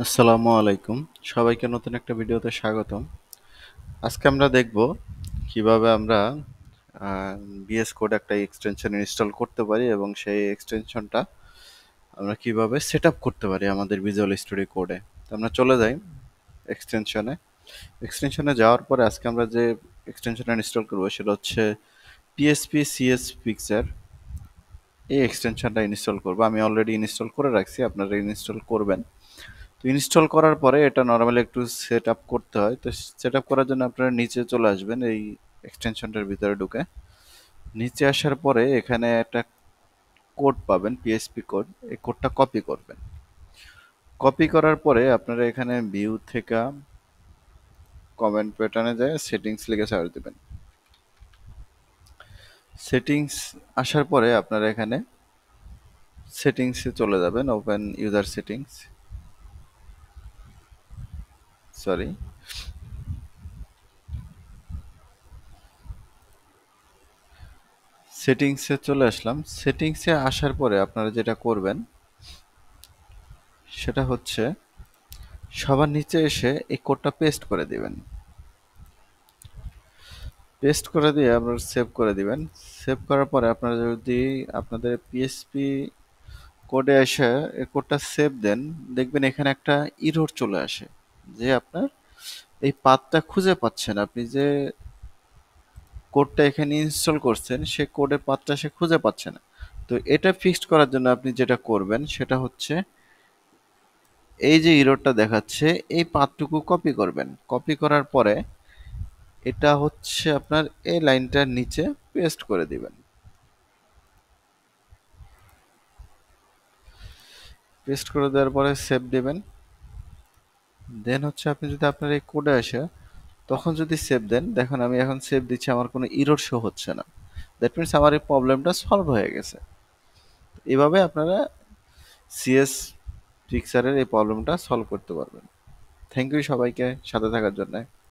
আসসালামু আলাইকুম। সবাইকে নতুন একটা ভিডিওতে স্বাগতম। আজকে আমরা দেখব কিভাবে আমরা VS Code একটা এক্সটেনশন ইনস্টল করতে পারি এবং সেই এক্সটেনশনটা আমরা কিভাবে সেটআপ করতে পারি আমাদের ভিজুয়াল স্টুডিও কোডে। তো আমরা চলে যাই এক্সটেনশনে। এক্সটেনশনে যাওয়ার পরে আজকে আমরা যে এক্সটেনশনটা ইনস্টল করব সেটা হচ্ছে PHP CS Pixar। এই এক্সটেনশনটা ইনস্টল করব। আমি অলরেডি ইনস্টল করে রাখছি, আপনারা ইনস্টল করবেন। তো ইনস্টল করার পরে এটা নর্মালি একটু সেট আপ করতে হয়। তো সেট আপ করার জন্য আপনারা নিচে চলে আসবেন, এই এক্সটেনশনটার ভিতরে ঢুকে নিচে আসার পরে এখানে একটা কোড পাবেন, পিএসপি কোড। এই কোডটা কপি করবেন। কপি করার পরে আপনারা এখানে ভিউ থেকে কমেন্ট প্যাটার্নে যায় সেটিংস লিখে সার্চ দেবেন। সেটিংস আসার পরে আপনারা এখানে সেটিংসে চলে যাবেন, ওপেন ইউজার সেটিংস, সরি, সেটিংসে চলে আসলাম। সেটিংসে আসার পরে আপনারা যেটা করবেন সেটা হচ্ছে সবার নিচে এসে এই কোডটা পেস্ট করে দিবেন। পেস্ট করে দিয়ে আপনারা সেভ করে দিবেন। সেভ করার পরে আপনারা যদি আপনাদের পিএসপি কোডে এসে এই কোডটা সেভ দেন, দেখবেন এখানে একটা ইরর চলে আসে যে আপনার এই পাথটা খুঁজে পাচ্ছেন। আপনি যে কোডটা এখানে ইনস্টল করছেন সেই কোডের পাথটা সে খুঁজে পাচ্ছে না। তো এটা ফিক্সড করার জন্য আপনি যেটা করবেন সেটা হচ্ছে এই যে ইররটা দেখাচ্ছে এই পাথটুকু কপি করবেন। কপি করার পরে এটা হচ্ছে আপনার এই লাইনটার নিচে পেস্ট করে দিবেন। পেস্ট করে দেওয়ার পরে সেভ দিবেন। দেন হচ্ছে আপনি যদি আপনার এই কোডে আসে তখন যদি সেভ দেন, দেখুন আমি এখন সেভ দিচ্ছি, আমার কোনো ইরর শো হচ্ছে না। দ্যাট মিনস আমার এই প্রবলেমটা সলভ হয়ে গেছে। এভাবে আপনারা সিএস পিকচারের এই প্রবলেমটা সলভ করতে পারবেন। থ্যাংক ইউ সবাইকে সাথে থাকার জন্য।